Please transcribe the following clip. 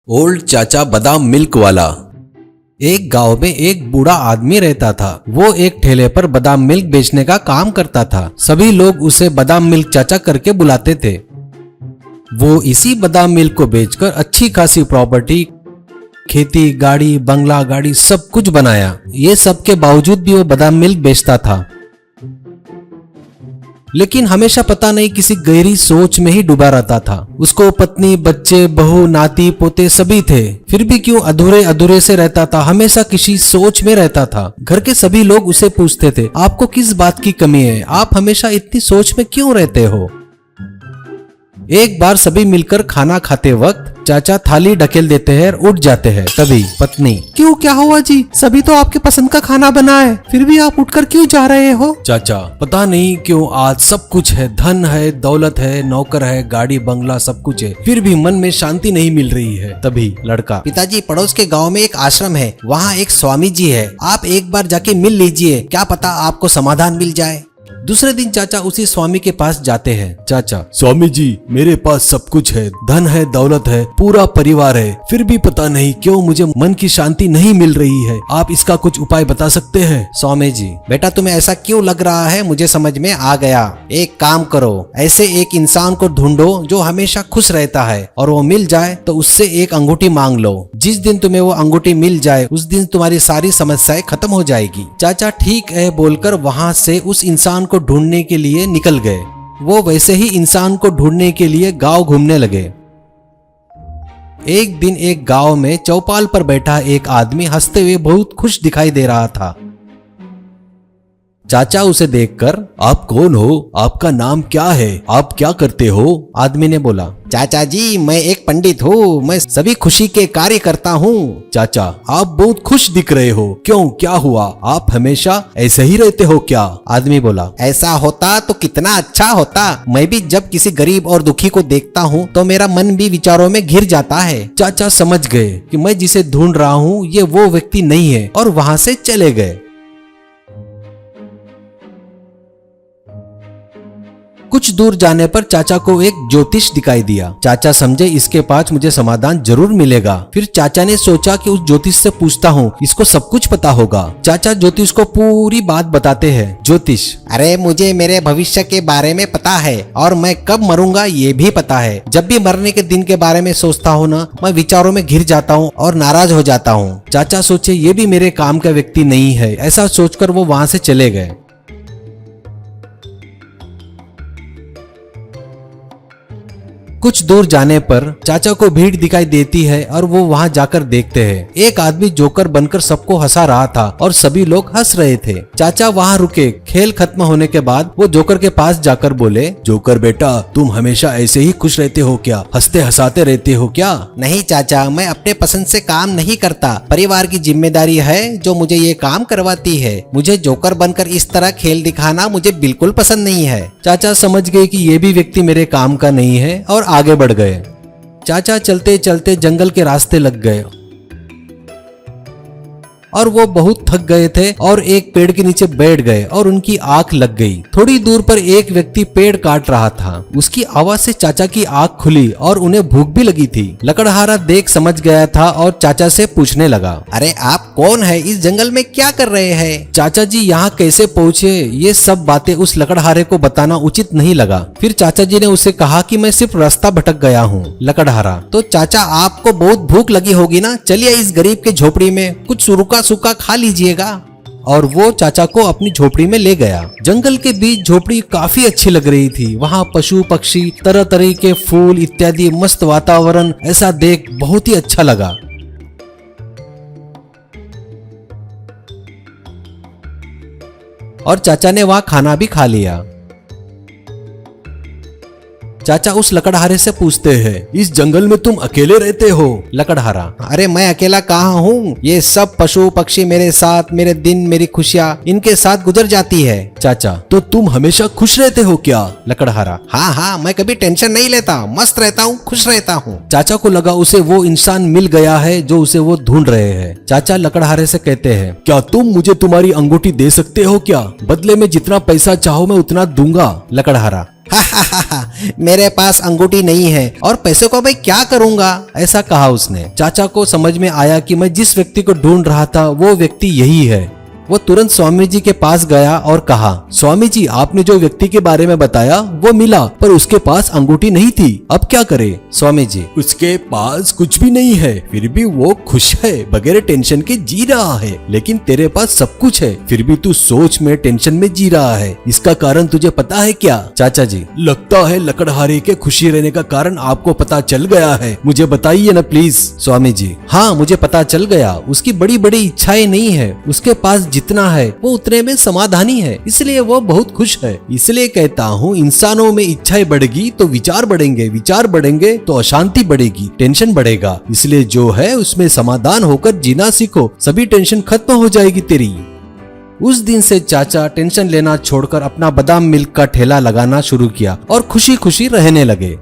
Old चाचा बादाम milk वाला। एक गांव में एक बूढ़ा आदमी रहता था। वो एक ठेले पर बादाम मिल्क बेचने का काम करता था। सभी लोग उसे बादाम मिल्क चाचा करके बुलाते थे। वो इसी बादाम मिल्क को बेचकर अच्छी खासी प्रॉपर्टी, खेती, गाड़ी, बंगला, गाड़ी सब कुछ बनाया। ये सब के बावजूद भी वो बादाम मिल्क बेचता था, लेकिन हमेशा पता नहीं किसी गहरी सोच में ही डूबा रहता था। उसको पत्नी, बच्चे, बहू, नाती, पोते सभी थे, फिर भी क्यों अधूरे अधूरे से रहता था। हमेशा किसी सोच में रहता था। घर के सभी लोग उसे पूछते थे, आपको किस बात की कमी है? आप हमेशा इतनी सोच में क्यों रहते हो? एक बार सभी मिलकर खाना खाते वक्त चाचा थाली ढकेल देते हैं और उठ जाते हैं। तभी पत्नी, क्यों, क्या हुआ जी? सभी तो आपके पसंद का खाना बना है, फिर भी आप उठकर क्यों जा रहे हो? चाचा, पता नहीं क्यों आज सब कुछ है, धन है, दौलत है, नौकर है, गाड़ी, बंगला सब कुछ है, फिर भी मन में शांति नहीं मिल रही है। तभी लड़का, पिताजी, पड़ोस के गांव में एक आश्रम है, वहाँ एक स्वामी जी है, आप एक बार जाके मिल लीजिए, क्या पता आपको समाधान मिल जाए। दूसरे दिन चाचा उसी स्वामी के पास जाते हैं। चाचा, स्वामी जी, मेरे पास सब कुछ है, धन है, दौलत है, पूरा परिवार है, फिर भी पता नहीं क्यों मुझे मन की शांति नहीं मिल रही है। आप इसका कुछ उपाय बता सकते हैं? स्वामी जी, बेटा तुम्हें ऐसा क्यों लग रहा है, मुझे समझ में आ गया। एक काम करो, ऐसे एक इंसान को ढूंढो जो हमेशा खुश रहता है, और वो मिल जाए तो उससे एक अंगूठी मांग लो। जिस दिन तुम्हें वो अंगूठी मिल जाए उस दिन तुम्हारी सारी समस्याएं खत्म हो जाएगी। चाचा ठीक है बोलकर वहाँ से उस इंसान को ढूंढने के लिए निकल गए। वो वैसे ही इंसान को ढूंढने के लिए गांव घूमने लगे। एक दिन एक गांव में चौपाल पर बैठा एक आदमी हंसते हुए बहुत खुश दिखाई दे रहा था। चाचा उसे देखकर, आप कौन हो? आपका नाम क्या है? आप क्या करते हो? आदमी ने बोला, चाचा जी, मैं एक पंडित हूँ, मैं सभी खुशी के कार्य करता हूँ। चाचा, आप बहुत खुश दिख रहे हो, क्यों, क्या हुआ? आप हमेशा ऐसे ही रहते हो क्या? आदमी बोला, ऐसा होता तो कितना अच्छा होता। मैं भी जब किसी गरीब और दुखी को देखता हूँ तो मेरा मन भी विचारों में घिर जाता है। चाचा समझ गए कि मैं जिसे ढूंढ रहा हूँ ये वो व्यक्ति नहीं है, और वहाँ से चले गए। कुछ दूर जाने पर चाचा को एक ज्योतिष दिखाई दिया। चाचा समझे इसके पास मुझे समाधान जरूर मिलेगा। फिर चाचा ने सोचा कि उस ज्योतिष से पूछता हूँ, इसको सब कुछ पता होगा। चाचा ज्योतिष को पूरी बात बताते हैं। ज्योतिष, अरे मुझे मेरे भविष्य के बारे में पता है, और मैं कब मरूंगा ये भी पता है। जब भी मरने के दिन के बारे में सोचता हूँ ना, मैं विचारों में घिर जाता हूँ और नाराज हो जाता हूँ। चाचा सोचे ये भी मेरे काम का व्यक्ति नहीं है। ऐसा सोचकर वो वहाँ से चले गए। कुछ दूर जाने पर चाचा को भीड़ दिखाई देती है और वो वहां जाकर देखते हैं। एक आदमी जोकर बनकर सबको हंसा रहा था और सभी लोग हंस रहे थे। चाचा वहां रुके। खेल खत्म होने के बाद वो जोकर के पास जाकर बोले, जोकर बेटा, तुम हमेशा ऐसे ही खुश रहते हो क्या? हंसते हंसाते रहते हो क्या? नहीं चाचा, मैं अपने पसंद से काम नहीं करता। परिवार की जिम्मेदारी है जो मुझे ये काम करवाती है। मुझे जोकर बनकर इस तरह खेल दिखाना मुझे बिल्कुल पसंद नहीं है। चाचा समझ गए कि ये भी व्यक्ति मेरे काम का नहीं है और आगे बढ़ गए। चाचा चलते चलते जंगल के रास्ते लग गए और वो बहुत थक गए थे और एक पेड़ के नीचे बैठ गए और उनकी आंख लग गई। थोड़ी दूर पर एक व्यक्ति पेड़ काट रहा था। उसकी आवाज से चाचा की आंख खुली और उन्हें भूख भी लगी थी। लकड़हारा देख समझ गया था और चाचा से पूछने लगा, अरे आप कौन है? इस जंगल में क्या कर रहे हैं? चाचा जी, यहाँ कैसे पहुँचे? ये सब बातें उस लकड़हारे को बताना उचित नहीं लगा। फिर चाचा जी ने उसे कहा कि मैं सिर्फ रास्ता भटक गया हूँ। लकड़हारा, तो चाचा आपको बहुत भूख लगी होगी ना, चलिए इस गरीब की झोपड़ी में कुछ सूखा खा लीजिएगा। और वो चाचा को अपनी झोपड़ी में ले गया। जंगल के बीच झोपड़ी काफी अच्छी लग रही थी। वहाँ पशु पक्षी, तरह तरह के फूल इत्यादि, मस्त वातावरण, ऐसा देख बहुत ही अच्छा लगा। और चाचा ने वहाँ खाना भी खा लिया। चाचा उस लकड़हारे से पूछते हैं, इस जंगल में तुम अकेले रहते हो? लकड़हारा, अरे मैं अकेला कहाँ हूँ, ये सब पशु पक्षी मेरे साथ, मेरे दिन, मेरी खुशियाँ इनके साथ गुजर जाती है। चाचा, तो तुम हमेशा खुश रहते हो क्या? लकड़हारा, हाँ हाँ, मैं कभी टेंशन नहीं लेता, मस्त रहता हूँ, खुश रहता हूँ। चाचा को लगा उसे वो इंसान मिल गया है जो उसे वो ढूंढ रहे हैं। चाचा लकड़हारे से कहते हैं, क्या तुम मुझे तुम्हारी अंगूठी दे सकते हो क्या? बदले में जितना पैसा चाहो मैं उतना दूंगा। लकड़हारा, मेरे पास अंगूठी नहीं है और पैसे को मैं क्या करूंगा, ऐसा कहा उसने। चाचा को समझ में आया कि मैं जिस व्यक्ति को ढूंढ रहा था वो व्यक्ति यही है। वो तुरंत स्वामी जी के पास गया और कहा, स्वामी जी आपने जो व्यक्ति के बारे में बताया वो मिला, पर उसके पास अंगूठी नहीं थी, अब क्या करे? स्वामी जी, उसके पास कुछ भी नहीं है, फिर भी वो खुश है, बगैर टेंशन के जी रहा है। लेकिन तेरे पास सब कुछ है, फिर भी तू सोच में टेंशन में जी रहा है। इसका कारण तुझे पता है क्या? चाचा जी, लगता है लकड़हारे के खुशी रहने का कारण आपको पता चल गया है, मुझे बताइए ना प्लीज। स्वामी जी, हाँ मुझे पता चल गया। उसकी बड़ी बड़ी इच्छाएं नहीं है, उसके पास जितना है वो उतने में समाधानी है, इसलिए वो बहुत खुश है। इसलिए कहता हूँ इंसानों में इच्छाएं बढ़ेगी तो विचार बढ़ेंगे, विचार बढ़ेंगे तो अशांति बढ़ेगी, टेंशन बढ़ेगा। इसलिए जो है उसमें समाधान होकर जीना सीखो, सभी टेंशन खत्म हो जाएगी तेरी। उस दिन से चाचा टेंशन लेना छोड़कर अपना बादाम मिल्क का ठेला लगाना शुरू किया और खुशी खुशी रहने लगे।